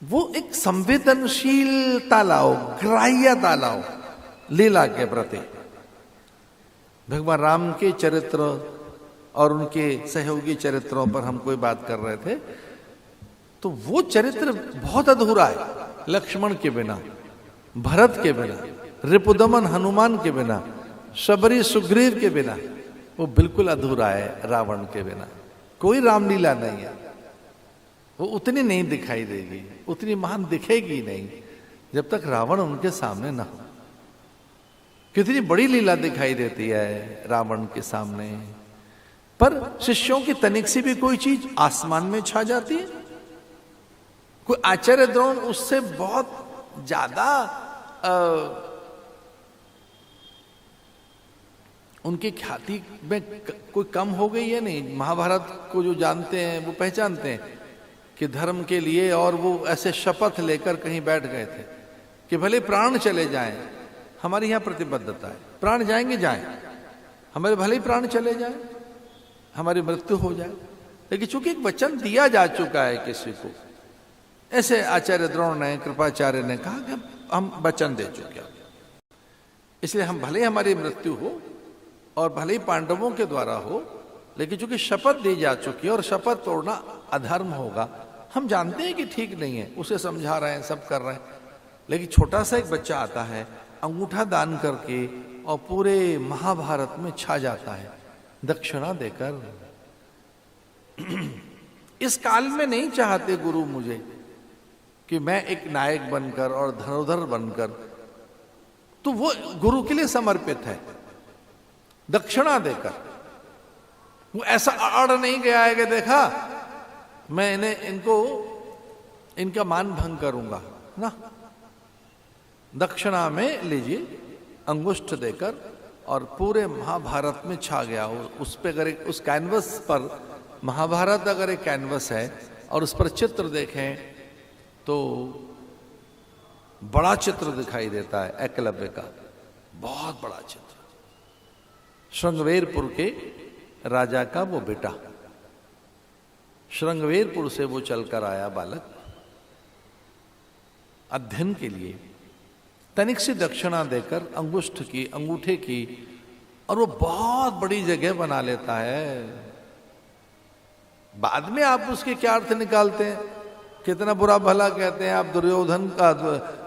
वो एक संवेदनशीलता लाओ, ग्राह्यता लाओ लीला के प्रति। भगवान राम के चरित्र और उनके सहयोगी चरित्रों पर हम कोई बात कर रहे थे, तो वो चरित्र बहुत अधूरा है। लक्ष्मण के बिना, भरत के बिना, रिपुदमन हनुमान के बिना, शबरी सुग्रीव के बिना वो बिल्कुल अधूरा है। रावण के बिना कोई रामलीला नहीं है, वो उतनी नहीं दिखाई देगी, उतनी महान दिखेगी नहीं जब तक रावण उनके सामने ना हो। कितनी बड़ी लीला दिखाई देती है रावण के सामने, पर शिष्यों की तनिक सी भी कोई चीज आसमान में छा जाती है। कोई आचार्य द्रोण उससे बहुत ज्यादा उनकी ख्याति में कोई कम हो गई है नहीं। महाभारत को जो जानते हैं वो पहचानते हैं कि धर्म के लिए, और वो ऐसे शपथ लेकर कहीं बैठ गए थे कि भले प्राण चले जाएं, हमारी यहां प्रतिबद्धता है, प्राण जाएंगे जाएं, हमारे भले ही प्राण चले जाएं, हमारी मृत्यु हो जाए, लेकिन चूंकि एक वचन दिया जा चुका है किसी को, ऐसे आचार्य द्रोण ने, कृपाचार्य ने कहा कि हम वचन दे चुके हैं, इसलिए हम भले ही हमारी मृत्यु हो और भले ही पांडवों के द्वारा हो, लेकिन चूंकि शपथ दी जा चुकी है और शपथ तोड़ना अधर्म होगा, हम जानते हैं कि ठीक नहीं है, उसे समझा रहे हैं, सब कर रहे हैं, लेकिन छोटा सा एक बच्चा आता है अंगूठा दान करके और पूरे महाभारत में छा जाता है दक्षिणा देकर। इस काल में नहीं चाहते गुरु मुझे कि मैं एक नायक बनकर और धनुर्धर बनकर, तो वो गुरु के लिए समर्पित है दक्षिणा देकर। वो ऐसा अड़ नहीं गया है कि देखा मैं इनका मान भंग करूंगा ना, दक्षिणा में लीजिए अंगुष्ठ देकर, और पूरे महाभारत में छा गया। उस पे अगर उस कैनवस पर, महाभारत अगर एक कैनवस है और उस पर चित्र देखें तो बड़ा चित्र दिखाई देता है एकलव्य का, बहुत बड़ा चित्र। श्रृंगवेरपुर के राजा का वो बेटा, श्रृंगवेरपुर से वो चलकर आया बालक अध्ययन के लिए, तनिक सी दक्षिणा देकर अंगुष्ठ की, अंगूठे की, और वो बहुत बड़ी जगह बना लेता है। बाद में आप उसके क्या अर्थ निकालते हैं, कितना बुरा भला कहते हैं आप दुर्योधन का,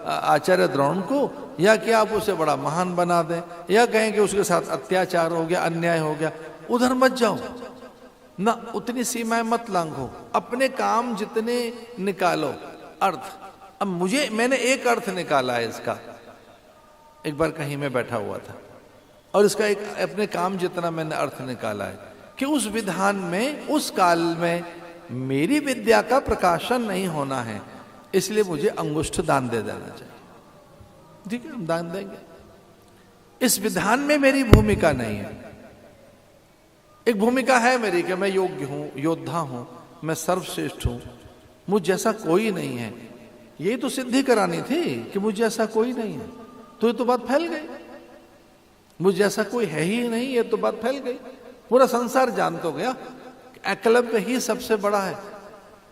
आचार्य द्रोण को, या कि आप उसे बड़ा महान बना दें, या कहें कि उसके साथ अत्याचार हो गया, अन्याय हो गया, उधर मत जाओ ना, उतनी सीमाएं मत लांघो, अपने काम जितने निकालो अर्थ। अब मैंने एक अर्थ निकाला है इसका, एक बार कहीं में बैठा हुआ था और इसका एक अपने काम जितना मैंने अर्थ निकाला है कि उस विधान में, उस काल में मेरी विद्या का प्रकाशन नहीं होना है, इसलिए मुझे अंगुष्ठ दान दे देना चाहिए। ठीक है, हम दान देंगे। इस विधान में मेरी भूमिका नहीं है। एक भूमिका है मेरी कि मैं योग्य हूं, योद्धा हूं, मैं सर्वश्रेष्ठ हूं, मुझ जैसा कोई नहीं है। यही तो सिद्धि करानी थी कि मुझ जैसा कोई नहीं है, तो ये तो बात फैल गई। मुझ जैसा कोई है ही नहीं, ये तो बात फैल गई। पूरा संसार जान तो गया एकलव्य ही सबसे बड़ा है।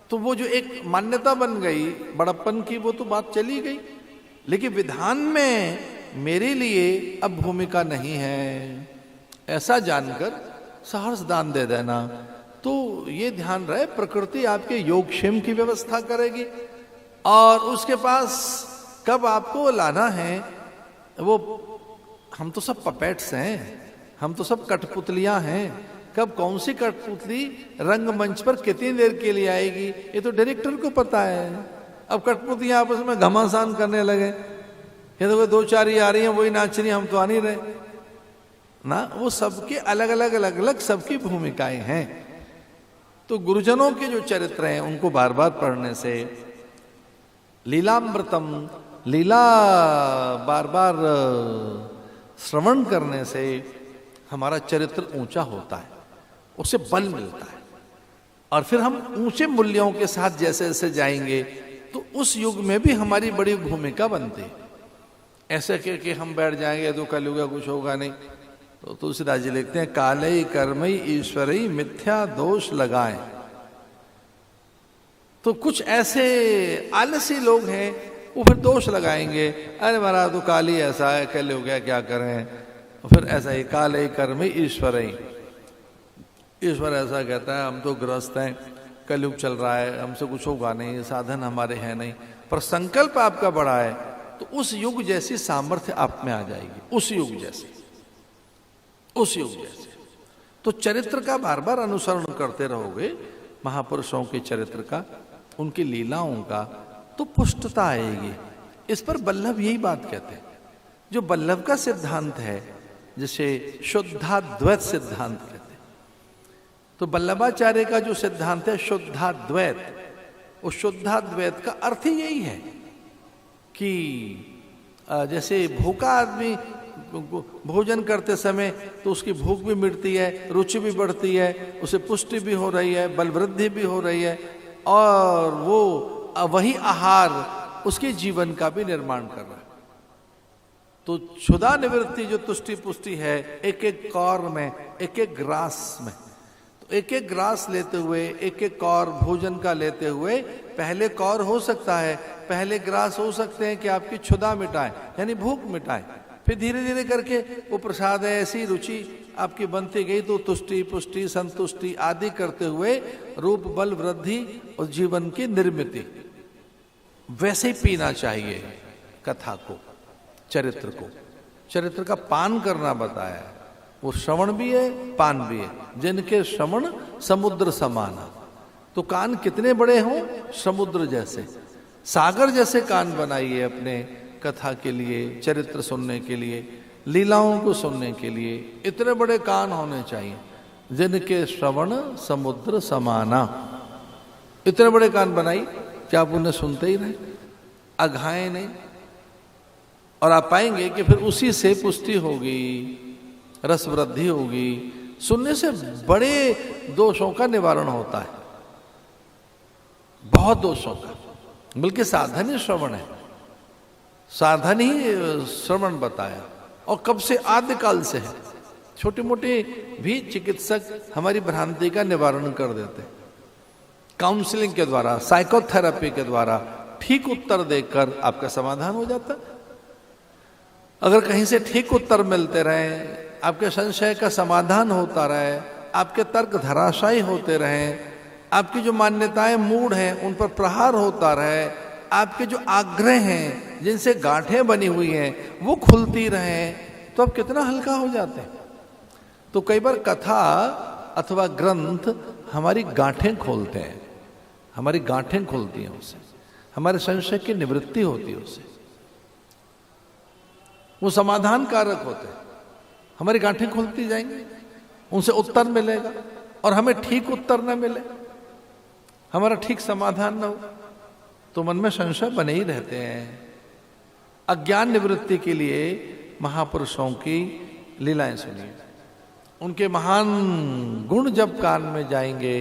तो वो जो एक मान्यता बन गई बड़प्पन की, वो तो बात चली गई। लेकिन विधान में मेरे लिए अब भूमिका नहीं है, ऐसा जानकर सहर्ष दान दे देना। तो ये ध्यान रहे, प्रकृति आपके योगक्षेम की व्यवस्था करेगी और उसके पास कब आपको लाना है, वो हम तो सब पपेट्स हैं, हम तो सब कठपुतलियां हैं। कब कौन सी कठपुतली रंगमंच पर कितनी देर के लिए आएगी, ये तो डायरेक्टर को पता है। अब कठपुतलियां आपस में घमासान करने लगे, ये तो 2-4 ही आ रही हैं, वही नाच रही हैं, हम तो आ नहीं रहे ना। वो सबके अलग अलग सबकी भूमिकाएं हैं। तो गुरुजनों के जो चरित्र हैं उनको बार बार पढ़ने से, लीलामृतम, लीला बार बार श्रवण करने से हमारा चरित्र ऊंचा होता है, उससे बल मिलता है। और फिर हम ऊंचे मूल्यों के साथ जैसे जैसे जाएंगे तो उस युग में भी हमारी बड़ी भूमिका बनती है। ऐसे कि हम बैठ जाएंगे तो कलयुग का कुछ होगा नहीं। तो तुलसीदास जी लिखते हैं, काले कर्मई ईश्वरी मिथ्या दोष लगाएं। तो कुछ ऐसे आलसी लोग हैं, वो फिर दोष लगाएंगे, अरे महाराज तो काल ही ऐसा है, कलयुग गया, क्या करें। फिर ऐसा ही काले कर्मई ईश्वरी, ईश्वर ऐसा कहता है हम तो ग्रस्त हैं, कलयुग चल रहा है, हमसे कुछ होगा नहीं, साधन हमारे हैं नहीं। पर संकल्प आपका बड़ा है तो उस युग जैसी सामर्थ्य आप में आ जाएगी, उस युग जैसी, उस युग जैसे। तो चरित्र का बार बार अनुसरण करते रहोगे, महापुरुषों के चरित्र का, उनकी लीलाओं का, तो पुष्टता आएगी। इस पर वल्लभ यही बात कहते हैं। जो वल्लभ का सिद्धांत है, जिसे शुद्धाद्वैत सिद्धांत कहते हैं, तो वल्लभाचार्य का जो सिद्धांत है शुद्धाद्वैत, उस शुद्धाद्वैत का अर्थ ही यही है कि जैसे भूखा आदमी भोजन करते समय तो उसकी भूख भी मिटती है, रुचि भी बढ़ती है, उसे पुष्टि भी हो रही है, बल वृद्धि भी हो रही है, और वो वही आहार उसके जीवन का भी निर्माण कर रहा है। तो क्षुधा निवृत्ति जो तुष्टि पुष्टि है, एक एक कौर में, एक एक ग्रास में, तो एक एक ग्रास लेते हुए, एक एक कौर भोजन का लेते हुए, पहले कौर हो सकता है, पहले ग्रास हो सकते हैं कि आपकी क्षुधा मिटाए, यानी भूख मिटाए। फिर धीरे धीरे करके वो प्रसाद है, ऐसी रुचि आपकी बनती गई, तो तुष्टि पुष्टि संतुष्टि आदि करते हुए रूप बल वृद्धि और जीवन की निर्मिति। वैसे ही पीना चाहिए कथा को, चरित्र को। चरित्र का पान करना बताया, वो श्रवण भी है पान भी है। जिनके श्रवण समुद्र समाना, तो कान कितने बड़े हों, समुद्र जैसे, सागर जैसे कान बनाइए अपने कथा के लिए, चरित्र सुनने के लिए, लीलाओं को सुनने के लिए। इतने बड़े कान होने चाहिए, जिनके श्रवण समुद्र समाना। इतने बड़े कान बनाइए कि आप उन्हें सुनते ही रहे, अघाएं नहीं। और आप पाएंगे कि फिर उसी से पुष्टि होगी, रस वृद्धि होगी। सुनने से बड़े दोषों का निवारण होता है, बहुत दोषों का। बल्कि साधन ही श्रवण है, साधन ही श्रवण बताया, और कब से, आदिकाल से है। छोटे मोटे भी चिकित्सक हमारी भ्रांति का निवारण कर देते हैं, काउंसलिंग के द्वारा, साइकोथेरेपी के द्वारा ठीक उत्तर देकर आपका समाधान हो जाता है। अगर कहीं से ठीक उत्तर मिलते रहे, आपके संशय का समाधान होता रहे, आपके तर्क धराशायी होते रहें, आपकी जो मान्यताएं मूढ़ हैं उन पर प्रहार होता रहे, आपके जो आग्रह हैं जिनसे गांठें बनी हुई हैं वो खुलती रहें, तो आप कितना हल्का हो जाते हैं। तो कई बार कथा अथवा ग्रंथ हमारी गांठें खोलते हैं, हमारी गांठें खुलती हैं उससे, हमारे संशय की निवृत्ति होती है उससे, वो समाधान कारक होते हैं। हमारी गांठें खुलती जाएंगी, उनसे उत्तर मिलेगा, और हमें ठीक उत्तर न मिले, हमारा ठीक समाधान न हो, तो मन में संशय बने ही रहते हैं। अज्ञान निवृत्ति के लिए महापुरुषों की लीलाएं सुनिए, उनके महान गुण जब कान में जाएंगे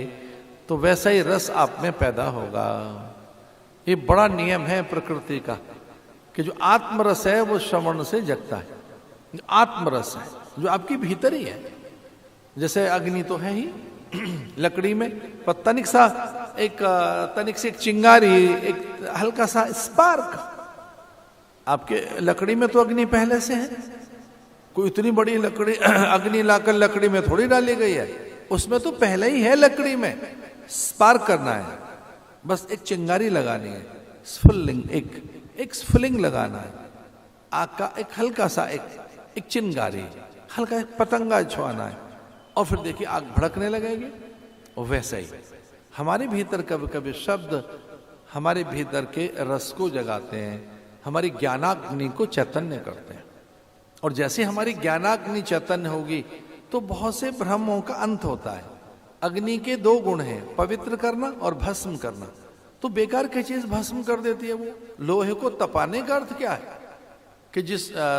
तो वैसा ही रस आप में पैदा होगा। ये बड़ा नियम है प्रकृति का कि जो आत्मरस है वो श्रवण से जगता है। जो आत्मरस है जो आपकी भीतर ही है, जैसे अग्नि तो है ही लकड़ी में, पर तनिक सी एक चिंगारी, एक हल्का सा स्पार्क, आपके लकड़ी में तो अग्नि पहले से है। कोई इतनी बड़ी लकड़ी अग्नि लाकर लकड़ी में थोड़ी डाली गई है, उसमें तो पहले ही है लकड़ी में। स्पार्क करना है, बस एक चिंगारी लगानी है, स्फुलिंग, एक स्फुलिंग लगाना है, आग का एक हल्का सा एक चिंगारी, हल्का एक पतंगा छुआना है, और फिर देखिए आग भड़कने लगेगी। और वैसे ही हमारे भीतर कभी कभी शब्द हमारे भीतर के रस को जगाते हैं, हमारी ज्ञानाग्नि को चैतन्य करते हैं। और जैसे हमारी ज्ञानाग्नि चैतन्य होगी तो बहुत से भ्रमों का अंत होता है। अग्नि के दो गुण हैं, पवित्र करना और भस्म करना। तो बेकार की चीज भस्म कर देती है वो। लोहे को तपाने का अर्थ क्या है कि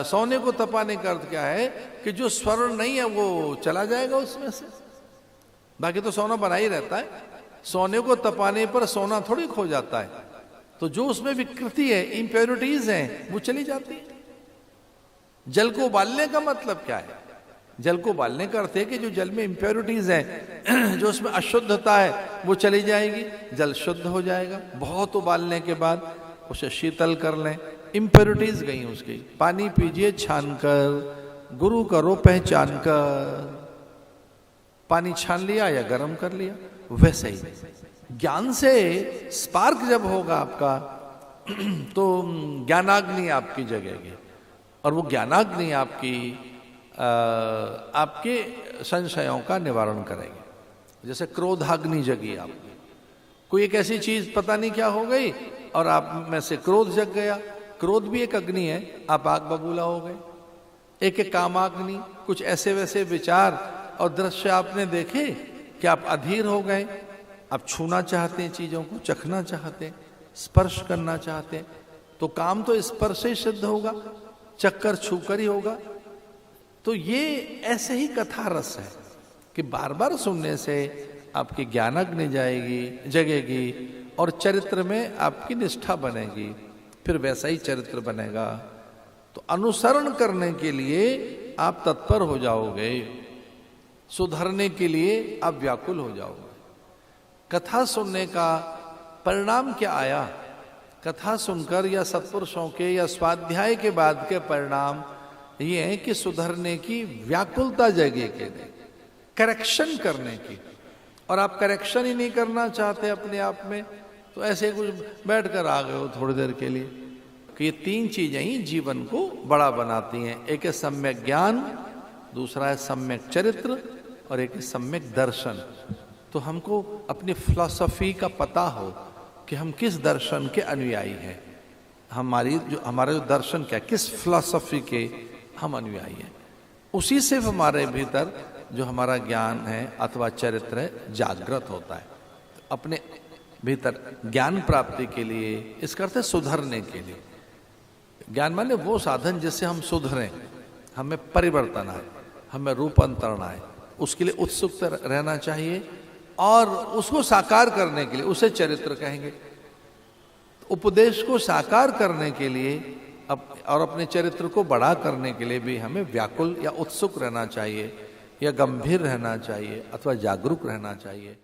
सोने को तपाने का अर्थ क्या है कि जो स्वर्ण नहीं है वो चला जाएगा उसमें से, बाकी तो सोना बना ही रहता है। सोने को तपाने पर सोना थोड़ी खो जाता है, तो जो उसमें विकृति है, इंप्योरिटीज हैं, वो चली जाती है। जल को उबालने का मतलब क्या है? जल को उबालने का अर्थ है कि जो जल में इंप्योरिटीज हैं, जो उसमें अशुद्धता है, वो चली जाएगी, जल शुद्ध हो जाएगा। बहुत उबालने के बाद उसे शीतल कर लें, इंप्योरिटीज गई उसकी। पानी पीजिए छानकर, गुरु करो पहचान कर। पानी छान लिया या गर्म कर लिया। वैसे ही ज्ञान से स्पार्क जब होगा आपका तो ज्ञानाग्नि आपकी जगेगी, और वो ज्ञानाग्नि आपके संशयों का निवारण करेगी। जैसे क्रोधाग्नि जगी आपकी, कोई एक ऐसी चीज पता नहीं क्या हो गई और आप में से क्रोध जग गया। क्रोध भी एक अग्नि है, आप आग बबूला हो गए। एक कामाग्नि, कुछ ऐसे वैसे विचार और दृश्य आपने देखे कि आप अधीर हो गए। आप छूना चाहते हैं, चीजों को चखना चाहते हैं, स्पर्श करना चाहते हैं, तो काम तो स्पर्श से सिद्ध होगा, चक्कर छूकर ही होगा। तो ये ऐसे ही कथा रस है कि बार बार सुनने से आपकी ज्ञानाग्नि जगेगी और चरित्र में आपकी निष्ठा बनेगी, फिर वैसा ही चरित्र बनेगा। तो अनुसरण करने के लिए आप तत्पर हो जाओगे, सुधरने के लिए आप व्याकुल हो जाओगे। कथा सुनने का परिणाम क्या आया? कथा सुनकर या सत्पुरुषों के या स्वाध्याय के बाद के परिणाम ये है कि सुधरने की व्याकुलता जगे के लिए, करेक्शन करने की। और आप करेक्शन ही नहीं करना चाहते अपने आप में, तो ऐसे कुछ बैठ कर आ गए हो थोड़ी देर के लिए। कि ये तीन चीजें ही जीवन को बड़ा बनाती हैं। एक है सम्यक ज्ञान, दूसरा है सम्यक चरित्र, और एक है सम्यक दर्शन। तो हमको अपनी फिलॉसफी का पता हो कि हम किस दर्शन के अनुयायी हैं, हमारा जो दर्शन क्या, किस फिलॉसफी के हम अनुयायी हैं। उसी से हमारे भीतर जो हमारा ज्ञान है अथवा चरित्र है जागृत होता है। अपने भीतर ज्ञान प्राप्ति के लिए, इसका अर्थ है सुधरने के लिए। ज्ञान माने वो साधन जिससे हम सुधरें, हमें परिवर्तन आए, हमें रूपांतरण आए, उसके लिए उत्सुक रहना चाहिए। और उसको साकार करने के लिए उसे चरित्र कहेंगे। उपदेश को साकार करने के लिए और अपने चरित्र को बड़ा करने के लिए भी हमें व्याकुल या उत्सुक रहना चाहिए, या गंभीर रहना चाहिए, अथवा जागरूक रहना चाहिए।